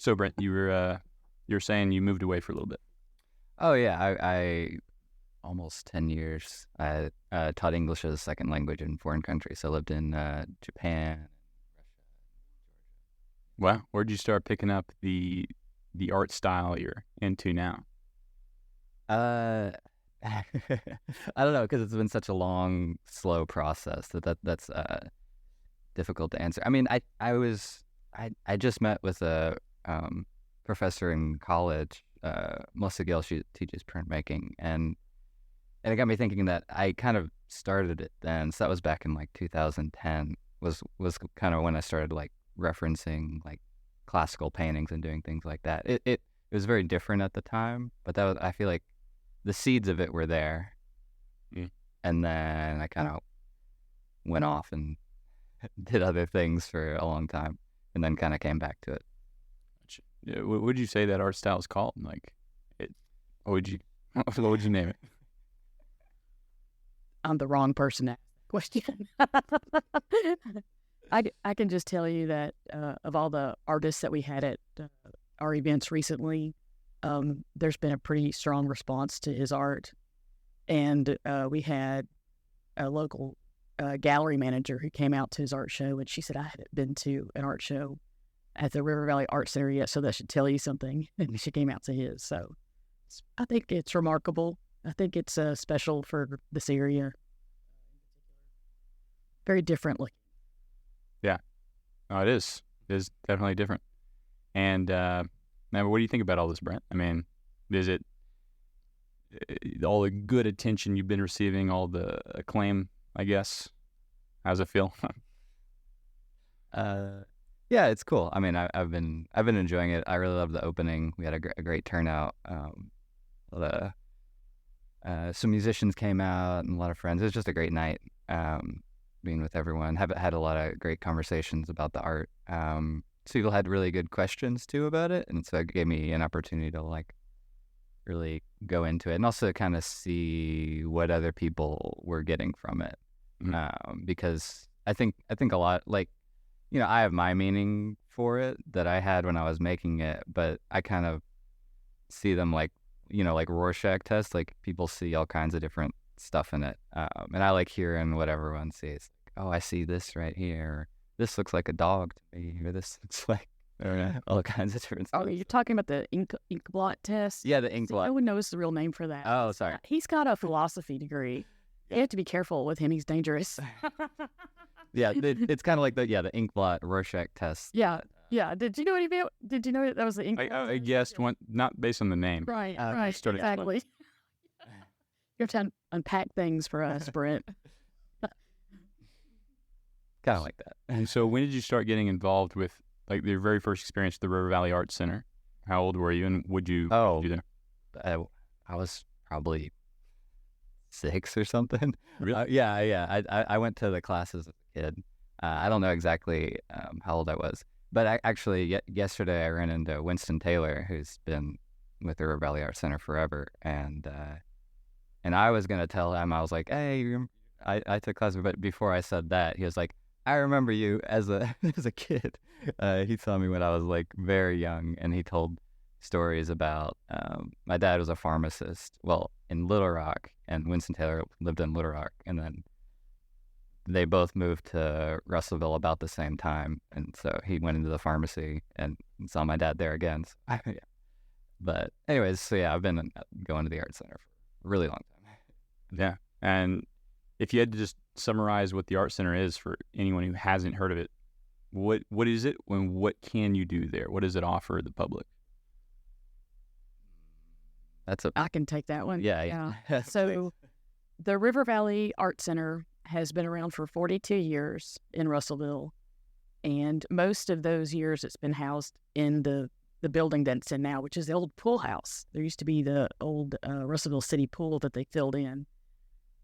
So Brent, you're saying you moved away for a little bit. Oh yeah, I almost 10 years. I taught English as a second language in foreign countries. So I lived in Japan. Wow, where'd you start picking up the art style you're into now? Uh, I don't know, because it's been such a long, slow process that's difficult to answer. I mean, I just met with a professor in college, Melissa Gill. She teaches printmaking, and it got me thinking that I kind of started it then. So that was back in like 2010. Was kind of when I started like referencing like classical paintings and doing things like that. It was very different at the time, but that was, I feel like the seeds of it were there. And then I kind of went off and did other things for a long time, and then kind of came back to it. Yeah, what would you say that art style is called? Like, what would you name it? I'm the wrong person to ask that question. I can just tell you that of all the artists that we had at our events recently, there's been a pretty strong response to his art. And we had a local gallery manager who came out to his art show, and she said, I haven't been to an art show at the River Valley Art Center yet, so that should tell you something. And she came out to his. So I think it's remarkable. I think it's special for this area. Very different looking. Yeah. Oh, it is. It is definitely different. And man, what do you think about all this, Brent? I mean, is it all the good attention you've been receiving, all the acclaim, I guess? How's it feel? Yeah, it's cool. I mean, I've been enjoying it. I really love the opening. We had a great turnout. Some musicians came out and a lot of friends. It was just a great night. Being with everyone. Have had a lot of great conversations about the art. So people had really good questions too about it, and so it gave me an opportunity to like really go into it and also kind of see what other people were getting from it. Because I think a lot, like, you know, I have my meaning for it that I had when I was making it, but I kind of see them like, you know, like Rorschach test, like people see all kinds of different stuff in it. And I like hearing what everyone sees. Like, oh, I see this right here. Or, this looks like a dog to me, or this looks like all kinds of different stuff. Oh, you're talking about the ink blot test? Yeah, the ink blot. No one knows the real name for that. Oh, sorry. He's got a philosophy degree. You have to be careful with him. He's dangerous. Yeah, it's kind of like the ink blot Rorschach test. Yeah. Did you know anything? Did you know that was the ink? I guessed one, not based on the name. Right. Started Exactly. You have to unpack things for us, Brent. Kind of like that. And so when did you start getting involved with like your very first experience at the River Valley Art Center? How old were you, and would you do there? I was probably 6 or something. Really? Yeah. I went to the classes as a kid. I don't know exactly how old I was, but actually yesterday I ran into Winston Taylor, who's been with the River Valley Art Center forever, and I was gonna tell him, I was like, hey, I took classes, but before I said that, he was like, I remember you as a kid. He saw me when I was like very young, and he told stories about my dad was a pharmacist, well, in Little Rock, and Winston Taylor lived in Little Rock, and then they both moved to Russellville about the same time, and so he went into the pharmacy and saw my dad there again. So, yeah. But anyways, so yeah, I've been going to the art center for a really long time. Yeah, and if you had to just summarize what the art center is for anyone who hasn't heard of it, what is it, and what can you do there? What does it offer the public? I can take that one. Yeah. So the River Valley Art Center has been around for 42 years in Russellville, and most of those years it's been housed in the building that it's in now, which is the old pool house. There used to be the old Russellville City Pool that they filled in.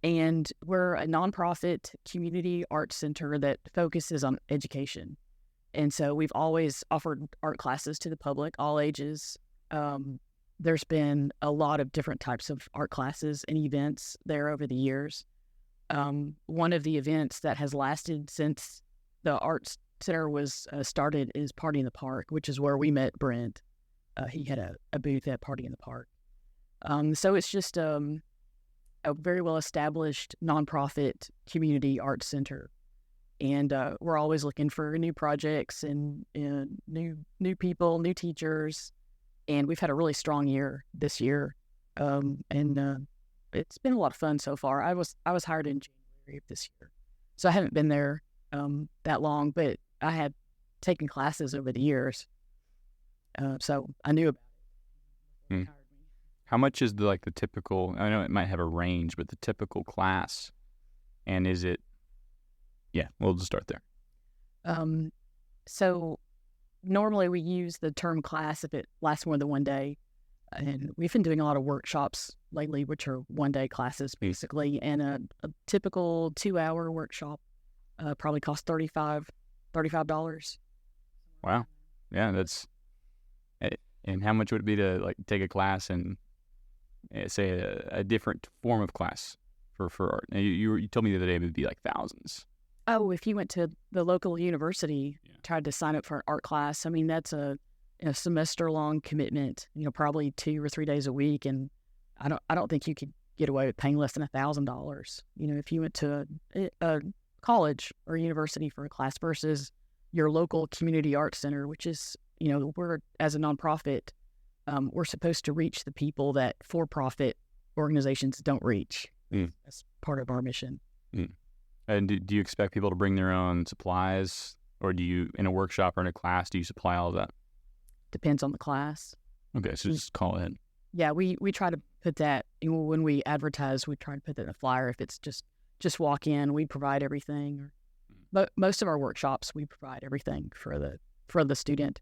And we're a nonprofit community art center that focuses on education. And so we've always offered art classes to the public, all ages. There's been a lot of different types of art classes and events there over the years. One of the events that has lasted since the art Center was started as Party in the Park, which is where we met Brent. He had a booth at Party in the Park. So it's just a very well-established nonprofit community arts center. And we're always looking for new projects and new people, new teachers. And we've had a really strong year this year. And it's been a lot of fun so far. I was hired in January of this year. So I haven't been there that long, but I had taken classes over the years. So I knew about it. How much is the typical, I know it might have a range, but the typical class, and is it, we'll just start there. So normally we use the term class if it lasts more than one day. And we've been doing a lot of workshops lately, which are one-day classes basically. And a typical 2-hour workshop probably costs $35. Wow. Yeah, that's, and how much would it be to take a class and say a different form of class for art? Now, you told me the other day it would be thousands. Oh, if you went to the local university, tried to sign up for an art class, I mean, that's a semester-long commitment, probably 2 or 3 days a week. And I don't think you could get away with paying less than $1,000. If you went to a college or university for a class versus your local community arts center, which is, we're, as a nonprofit, we're supposed to reach the people that for-profit organizations don't reach. That's part of our mission. And do you expect people to bring their own supplies, or do you, in a workshop or in a class, do you supply all of that? Depends on the class. Okay, so just call it in. Yeah, we try to put that, when we advertise, we try to put that in a flyer. If it's just walk in, we provide everything. But most of our workshops, we provide everything for the student.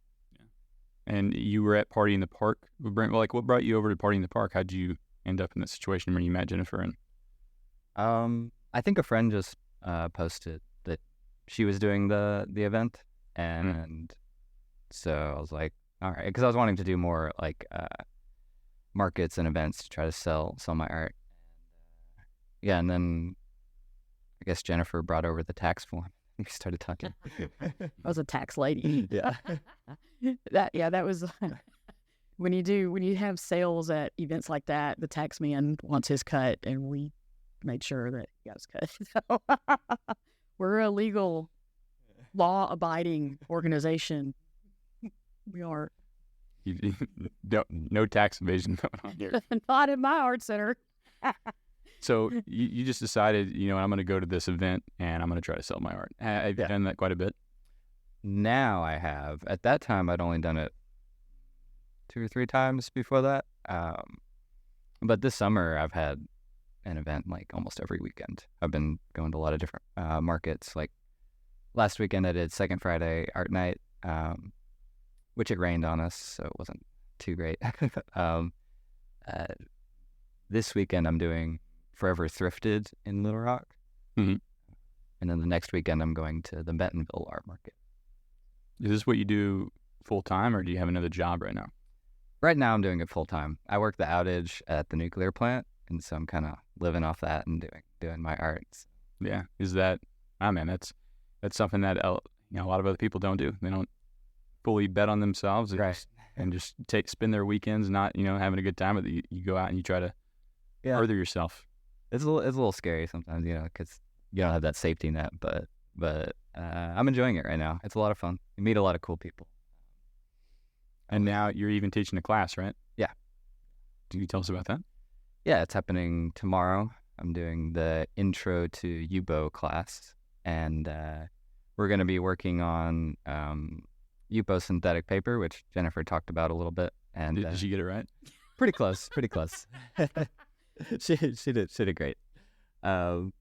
And you were at Party in the Park with Brent. What brought you over to Party in the Park? How'd you end up in that situation when you met Jennifer? And I think a friend just posted that she was doing the event, and so I was like, all right, because I was wanting to do more markets and events to try to sell my art. And then I guess Jennifer brought over the tax form. We started talking. I was a tax lady. Yeah. That was when you have sales at events like that, the tax man wants his cut, and we made sure that he got his cut. So we're a legal, law-abiding organization. We are. No tax evasion going on here. Not in my art center. So you just decided, I'm going to go to this event and I'm going to try to sell my art. Have you done that quite a bit? Now I have. At that time, I'd only done it 2 or 3 times before that. But this summer, I've had an event almost every weekend. I've been going to a lot of different markets. Last weekend, I did Second Friday Art Night, which it rained on us, so it wasn't too great. This weekend, I'm doing Forever Thrifted in Little Rock. Mm-hmm. And then the next weekend, I'm going to the Bentonville Art Market. Is this what you do full-time, or do you have another job right now? Right now, I'm doing it full-time. I work the outage at the nuclear plant, and so I'm kind of living off that and doing my arts. Yeah. Is that, that's something that a lot of other people don't do. They don't fully bet on themselves, right? And just spend their weekends not, having a good time, but you go out and you try to further yourself. It's a little scary sometimes, because you don't have that safety net, but I'm enjoying it right now. It's a lot of fun. You meet a lot of cool people. And now you're even teaching a class, right? Yeah. Can you tell us about that? Yeah, it's happening tomorrow. I'm doing the Intro to UBO class, and we're going to be working on UPO synthetic paper, which Jennifer talked about a little bit. And did she get it right? Pretty close. She did great. So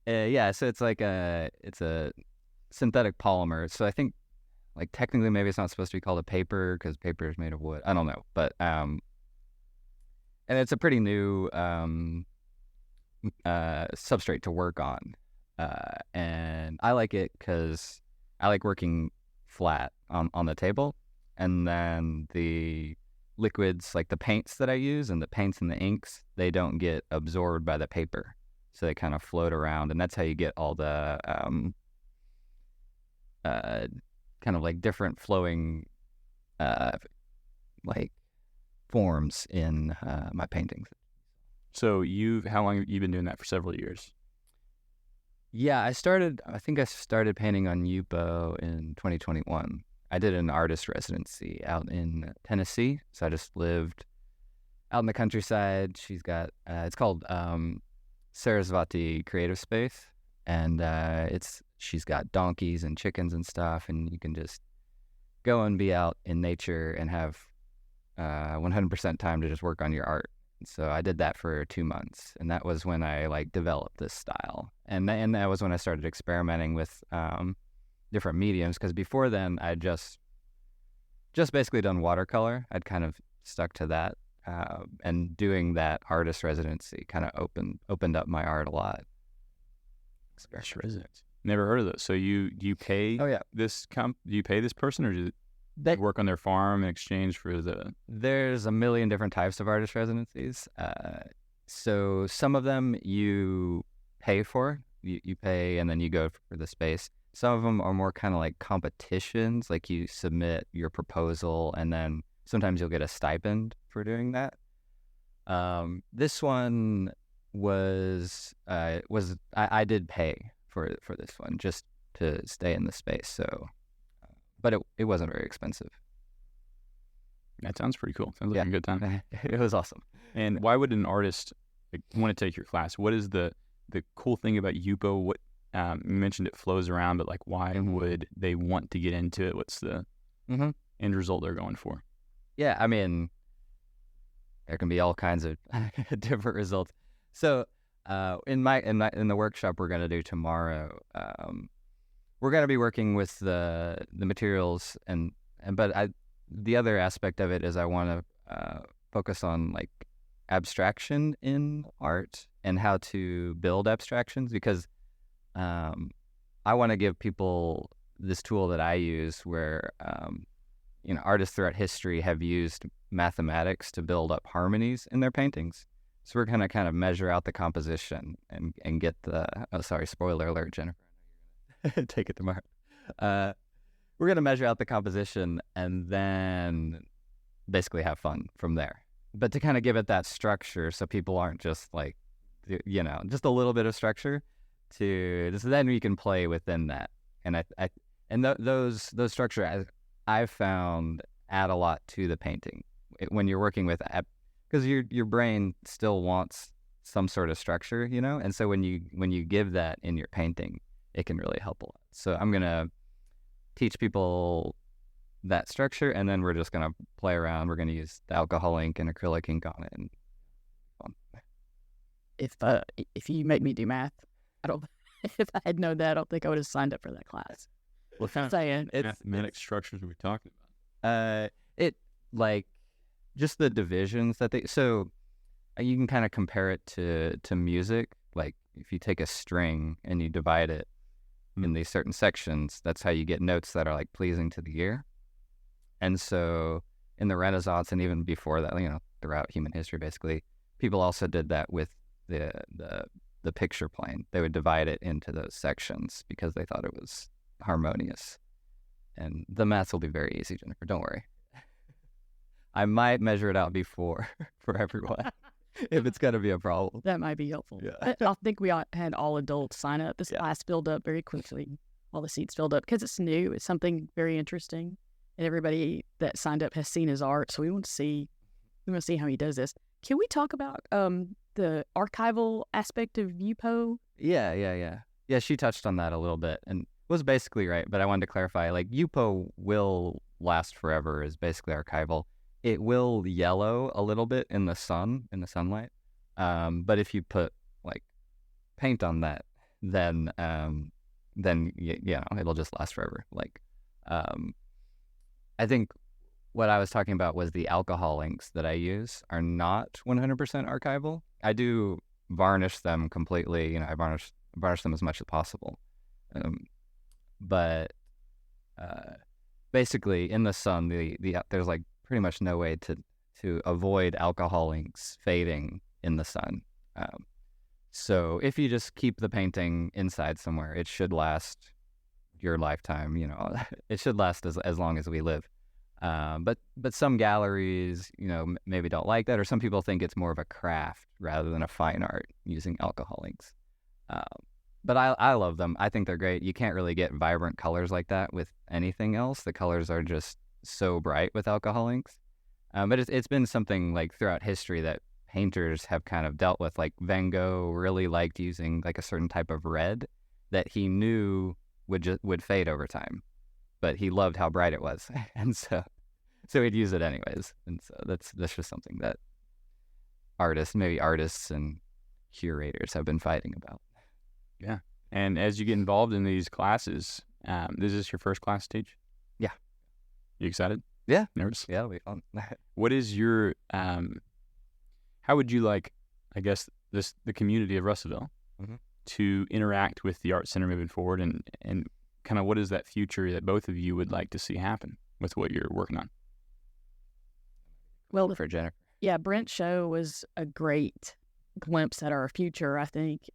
it's it's a synthetic polymer. So I think technically maybe it's not supposed to be called a paper because paper is made of wood. I don't know, but and it's a pretty new substrate to work on, and I like it because I like working flat on the table, and then the liquids, like the paints that I use and the paints and the inks, they don't get absorbed by the paper, so they kind of float around, and that's how you get all the kind of like different flowing like forms in my paintings. So how long have you been doing that? For several years? Yeah, I think I started painting on Yupo in 2021. I did an artist residency out in Tennessee. So I just lived out in the countryside. She's got, it's called Sarasvati Creative Space. And she's got donkeys and chickens and stuff. And you can just go and be out in nature and have 100% time to just work on your art. So I did that for 2 months, and that was when I like developed this style, and that was when I started experimenting with different mediums. Because before then, I'd just basically done watercolor. I'd kind of stuck to that, and doing that artist residency kind of opened up my art a lot. Artist residency. Never heard of those. So you pay? Oh yeah. Do you pay this person, or do they work on their farm in exchange for the? There's a million different types of artist residencies. So some of them you pay for. You pay and then you go for the space. Some of them are more kind of like competitions, like you submit your proposal and then sometimes you'll get a stipend for doing that. This one was I did pay for this one just to stay in the space. So. But it wasn't very expensive. That sounds pretty cool. Sounds like a good time. It was awesome. And why would an artist want to take your class? What is the cool thing about Yupo? What you mentioned it flows around, but like why would they want to get into it? What's the end result they're going for? Yeah, I mean, there can be all kinds of different results. So in the workshop we're going to do tomorrow, we're going to be working with the materials but the other aspect of it is I want to focus on like abstraction in art and how to build abstractions, because I want to give people this tool that I use where artists throughout history have used mathematics to build up harmonies in their paintings. So we're going to kind of measure out the composition and get spoiler alert, Jennifer. Take it tomorrow. We're going to measure out the composition and then basically have fun from there. But to kind of give it that structure so people aren't just like, just a little bit of structure so then we can play within that. And those structure I've found add a lot to the painting when you're working with, because your brain still wants some sort of structure, and so when you give that in your painting, it can really help a lot. So I'm going to teach people that structure, and then we're just going to play around. We're going to use the alcohol ink and acrylic ink on it. And if you make me do math, if I had known that, I don't think I would have signed up for that class. What kind of mathematic structures are we talking about? It like just the divisions that so you can kind of compare it to music. Like if you take a string and you divide it in these certain sections, that's how you get notes that are like pleasing to the ear. And so in the Renaissance and even before that, throughout human history, basically, people also did that with the picture plane. They would divide it into those sections because they thought it was harmonious. And the maths will be very easy, Jennifer. Don't worry. I might measure it out before for everyone if it's going to be a problem. That might be helpful. Yeah. I think we had all adults sign up. This class filled up very quickly. All the seats filled up because it's new. It's something very interesting. And everybody that signed up has seen his art. So we want to see how he does this. Can we talk about the archival aspect of Yupo? Yeah. Yeah, she touched on that a little bit and was basically right. But I wanted to clarify, like Yupo will last forever is basically archival. It will yellow a little bit in the sunlight. But if you put like paint on that, then it'll just last forever. Like, I think what I was talking about was the alcohol inks that I use are not 100% archival. I do varnish them completely. I varnish them as much as possible. But basically, in the sun, there's like pretty much no way to avoid alcohol inks fading in the sun. So if you just keep the painting inside somewhere, it should last your lifetime. You know, it should last as long as we live. But some galleries, you know, maybe don't like that, or some people think it's more of a craft rather than a fine art using alcohol inks. But I love them. I think they're great. You can't really get vibrant colors like that with anything else. The colors are just so bright with alcohol inks. But it's been something like throughout history that painters have kind of dealt with. Like Van Gogh really liked using like a certain type of red that he knew would fade over time, but he loved how bright it was, and so he'd use it anyways. And so that's just something that artists and curators have been fighting about. Yeah. And as you get involved in these classes, is this your first class to teach? Yeah. You excited? Yeah. Nervous? Yeah, it'll be fun. What is your, how would you like, I guess, the community of Russellville to interact with the Art Center moving forward, and kind of what is that future that both of you would like to see happen with what you're working on? Well, For Jennifer. yeah, Brent's show was a great glimpse at our future, I think.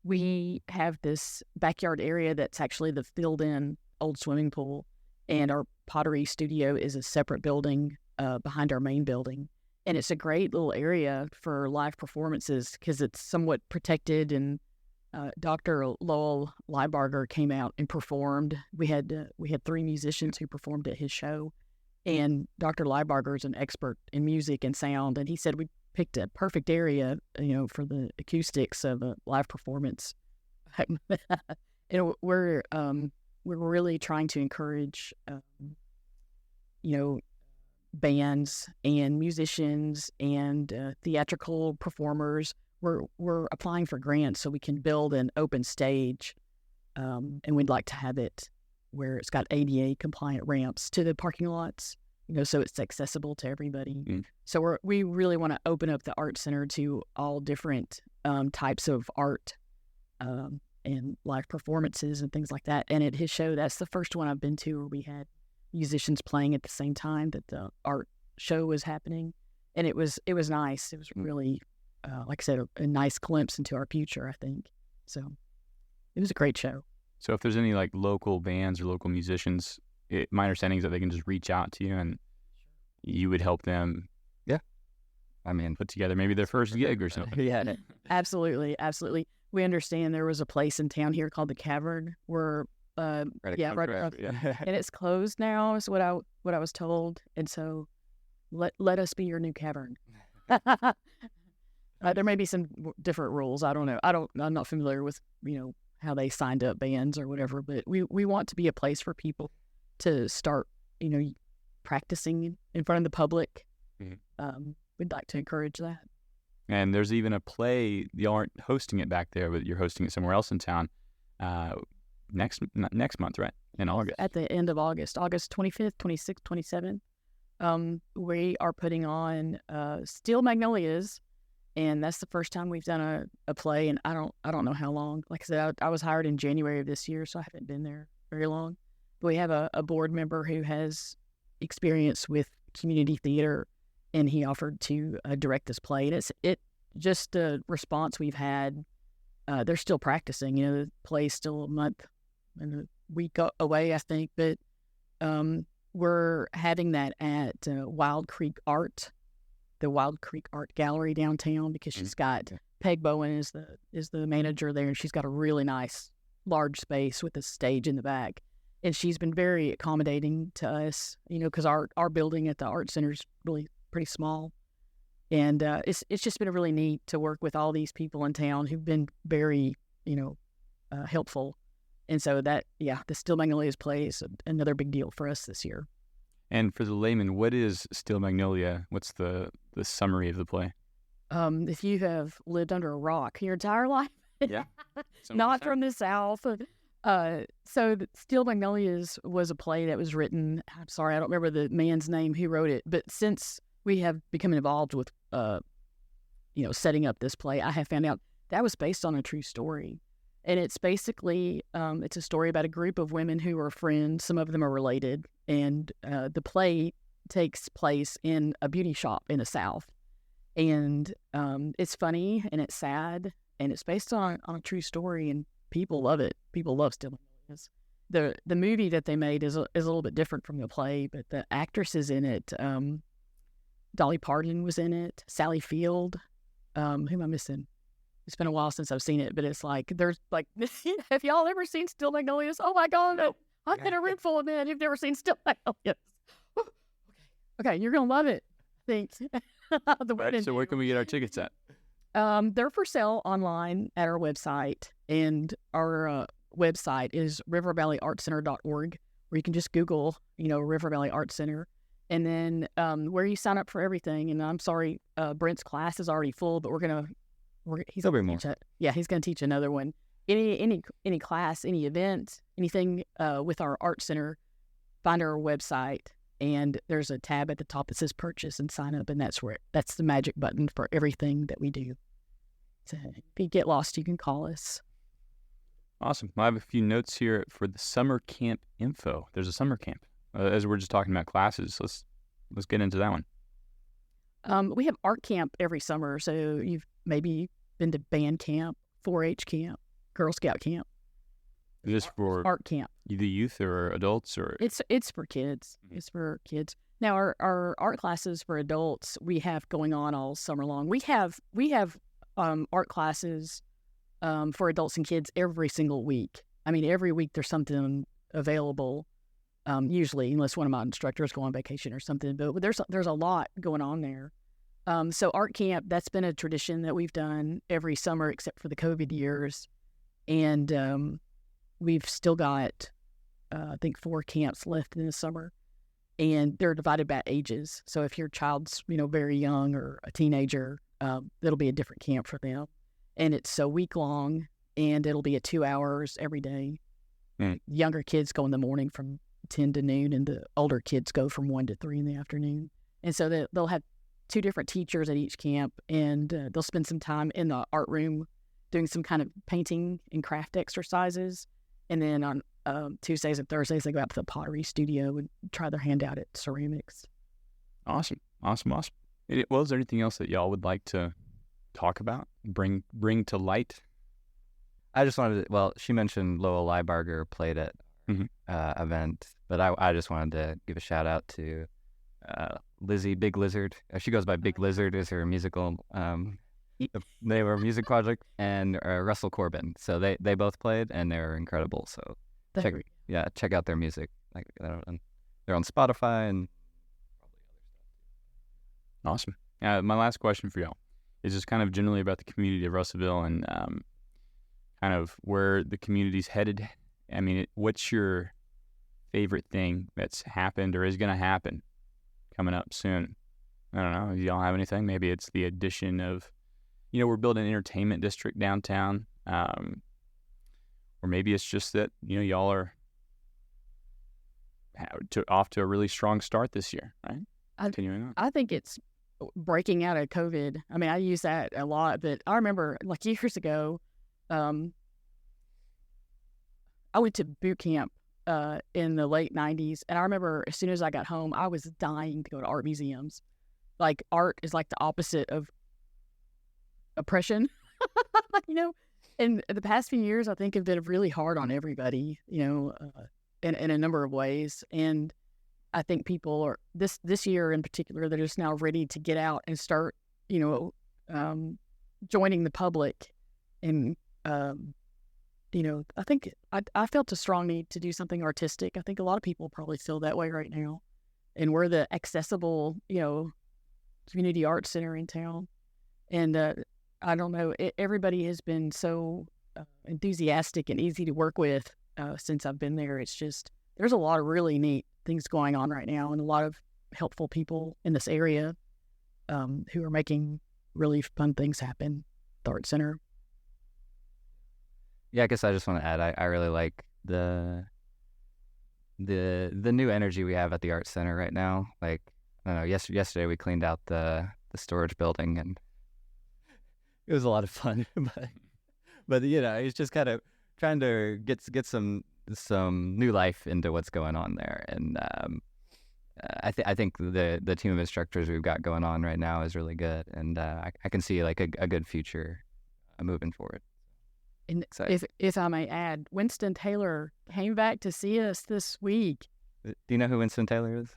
We have this backyard area that's actually the filled-in old swimming pool, and our pottery studio is a separate building behind our main building. And it's a great little area for live performances because it's somewhat protected. And Dr. Lowell Leibarger came out and performed. We had 3 musicians who performed at his show, and Dr. Leibarger is an expert in music and sound, and he said we picked a perfect area, you know, for the acoustics of a live performance. And we're really trying to encourage, you know, bands and musicians and theatrical performers. We're applying for grants so we can build an open stage, and we'd like to have it where it's got ADA compliant ramps to the parking lots, you know, so it's accessible to everybody. So we really want to open up the Art Center to all different types of art and live performances and things like that. And at his show, that's the first one I've been to where we had musicians playing at the same time that the art show was happening, and it was nice. It was really, like I said, a nice glimpse into our future, I think. So it was a great show. So if there's any like local bands or local musicians, my understanding is that they can just reach out to you and you would help them. Yeah. I mean, put together maybe their first gig or something. Yeah. Absolutely. We understand there was a place in town here called the Cavern where, right across, and it's closed now is what I was told. And so let us be your new cavern. There may be some different rules. I don't know. I'm not familiar with, you know, how they signed up bands or whatever, but we want to be a place for people to start, you know, practicing in front of the public. We'd like to encourage that. And there's even a play. You aren't hosting it back there, but you're hosting it somewhere else in town. Next month, right? In August. At the end of August 25th, 26th, 27th. We are putting on Steel Magnolias, and that's the first time we've done a play, and I don't know how long. Like I said, I was hired in January of this year, so I haven't been there very long. But we have a board member who has experience with community theater, and he offered to direct this play. And it's just a response we've had. They're still practicing. You know, the play's still a month and a week away, I think. But we're having that at Wild Creek Art, the Wild Creek Art Gallery downtown, because she's got Peg Bowen is the manager there, and she's got a really nice large space with a stage in the back. And she's been very accommodating to us, you know, because our building at the Art Center is really pretty small. And it's just been really neat to work with all these people in town who've been very, you know, helpful. And so the Steel Magnolias play is another big deal for us this year. And for the layman, what is Steel Magnolia? What's the summary of the play? If you have lived under a rock your entire life, not from the South. So Steel Magnolias was a play that was written, I'm sorry, I don't remember the man's name who wrote it, but since we have become involved with, you know, setting up this play, I have found out that was based on a true story. And it's basically, it's a story about a group of women who are friends. Some of them are related. And the play takes place in a beauty shop in the South. And it's funny and it's sad and it's based on a true story, and people love it. People love Steel Magnolias. the movie that they made is a little bit different from the play, but the actresses in it, Dolly Parton was in it, Sally Field. Who am I missing? It's been a while since I've seen it, but it's like there's like, have y'all ever seen Still Magnolias? Oh my God, I'm in a room full of men who've never seen Still Magnolias. Okay, you're gonna love it. Thanks. Right, so where can we get our tickets at? They're for sale online at our website, and our website is rivervalleyartcenter.org, where you can just Google, River Valley Art Center, and then where you sign up for everything. And I'm sorry, Brent's class is already full, but he's There'll be gonna more. he's going to teach another one. Any class, any event, anything with our art center, find our website. And there's a tab at the top that says purchase and sign up. And that's the magic button for everything that we do. So if you get lost, you can call us. Awesome. I have a few notes here for the summer camp info. There's a summer camp. As we're just talking about classes, let's get into that one. We have art camp every summer. So you've maybe been to band camp, 4-H camp, Girl Scout camp. Is this for art camp? The youth or adults, or it's for kids. It's for kids. Now our art classes for adults we have going on all summer long. We have art classes for adults and kids every single week. I mean, every week there's something available. Usually, unless one of my instructors go on vacation or something. But there's a lot going on there. So art camp, that's been a tradition that we've done every summer except for the COVID years, and we've still got, I think, 4 camps left in the summer, and they're divided by ages. So if your child's, very young or a teenager, it'll be a different camp for them. And it's a week long, and it'll be at 2 hours every day. Mm. Younger kids go in the morning from 10 to noon, and the older kids go from 1 to 3 in the afternoon. And so they'll have 2 different teachers at each camp, and they'll spend some time in the art room doing some kind of painting and craft exercises. And then on Tuesdays and Thursdays, they go out to the pottery studio and try their hand out at ceramics. Awesome. Well, is there anything else that y'all would like to talk about, bring to light? I just wanted to, well, she mentioned Lowell Liebarger played at event, but I just wanted to give a shout out to Lizzie Big Lizard. She goes by Big Lizard is her musical they were a music project, and Russell Corbin. So they both played, and they were incredible. So check out their music. Like they're on Spotify and Awesome. My last question for y'all is just kind of generally about the community of Russellville and kind of where the community's headed. I mean, what's your favorite thing that's happened or is going to happen coming up soon? I don't know. Do y'all have anything? Maybe it's the addition of, we're building an entertainment district downtown. Or maybe it's just that, y'all are off to a really strong start this year, right? Continuing on. I think it's breaking out of COVID. I mean, I use that a lot, but I remember like years ago, I went to boot camp in the late 90s. And I remember as soon as I got home, I was dying to go to art museums. Like art is like the opposite of oppression, And the past few years, I think have been really hard on everybody, in a number of ways. And I think people are this year in particular, they're just now ready to get out and start, joining the public. And, I think I felt a strong need to do something artistic. I think a lot of people probably feel that way right now. And we're the accessible, community art center in town. And I don't know, everybody has been so enthusiastic and easy to work with since I've been there. It's just, there's a lot of really neat things going on right now and a lot of helpful people in this area who are making really fun things happen at the art center. Yeah, I guess I just want to add, I really like the new energy we have at the art center right now. Like, I don't know, yesterday we cleaned out the storage building and it was a lot of fun. but it's just kind of trying to get some new life into what's going on there. And I think the team of instructors we've got going on right now is really good, and I can see like a good future moving forward. And Exciting. if I may add, Winston Taylor came back to see us this week. Do you know who Winston Taylor is?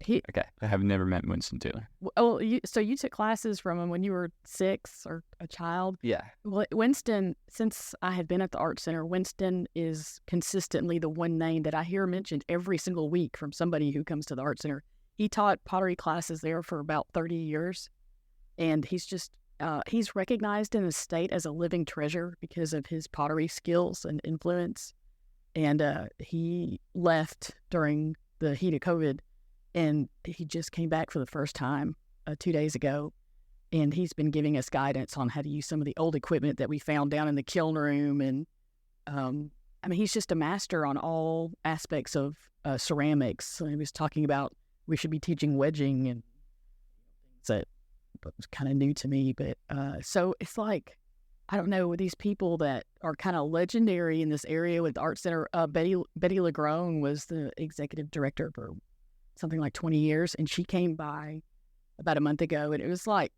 He Okay. I have never met Winston Taylor. well, so you took classes from him when you were 6 or a child. Yeah. Well, Winston, since I have been at the Art Center, Winston is consistently the one name that I hear mentioned every single week from somebody who comes to the Art Center. He taught pottery classes there for about 30 years, and he's recognized in the state as a living treasure because of his pottery skills and influence. And he left during the heat of COVID, and he just came back for the first time 2 days ago. And he's been giving us guidance on how to use some of the old equipment that we found down in the kiln room. And he's just a master on all aspects of ceramics. So he was talking about we should be teaching wedging and things that was kind of new to me. But so it's like, I don't know, with these people that are kind of legendary in this area with the Art Center. Betty Legrone was the executive director for something like 20 years, and she came by about a month ago, and it was like,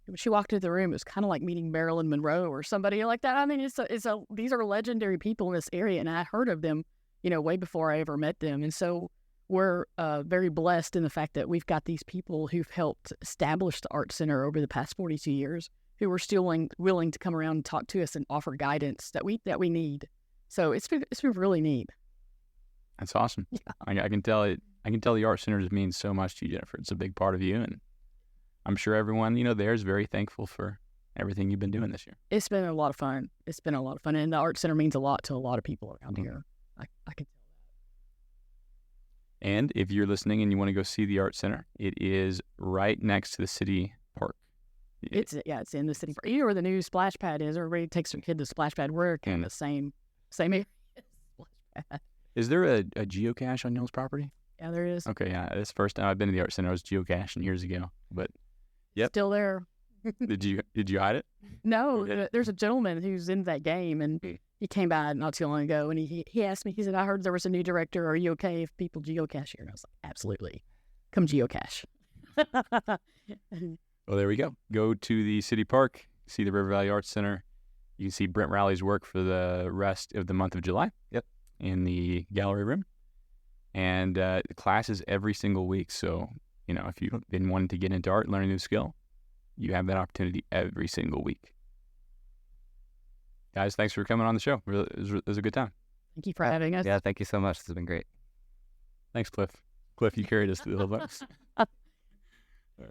when she walked into the room, it was kind of like meeting Marilyn Monroe or somebody like that. I mean, these are legendary people in this area, and I heard of them, way before I ever met them. And so we're very blessed in the fact that we've got these people who've helped establish the Art Center over the past 42 years, who are still willing to come around and talk to us and offer guidance that we need. So it's been really neat. That's awesome. Yeah. I can tell it. I can tell the Art Center just means so much to you, Jennifer. It's a big part of you, and I'm sure everyone there is very thankful for everything you've been doing this year. It's been a lot of fun. And the Art Center means a lot to a lot of people around here. I can tell that. And if you're listening and you want to go see the Art Center, it is right next to the city park. It's in the city park. You know where the new splash pad is. Everybody takes their kid to splash pad. We're kind of the same area. Splash pad. Is there a geocache on y'all's property? Yeah, there is. Okay, yeah. This first time I've been to the Art Center, I was geocaching years ago. But yep. Still there. Did you hide it? No, there's a gentleman who's in that game, and he came by not too long ago, and he asked me, he said, I heard there was a new director. Are you okay if people geocache here? And I was like, absolutely. Come geocache. Well, there we go. Go to the city park, see the River Valley Arts Center. You can see Brent Rowley's work for the rest of the month of July. Yep. In the gallery room. And the class is every single week. So, if you've been wanting to get into art, learn a new skill, you have that opportunity every single week. Guys, thanks for coming on the show. It was a good time. Thank you for having us. Yeah, thank you so much. This has been great. Thanks, Cliff. Cliff, you carried us to the little books. All right.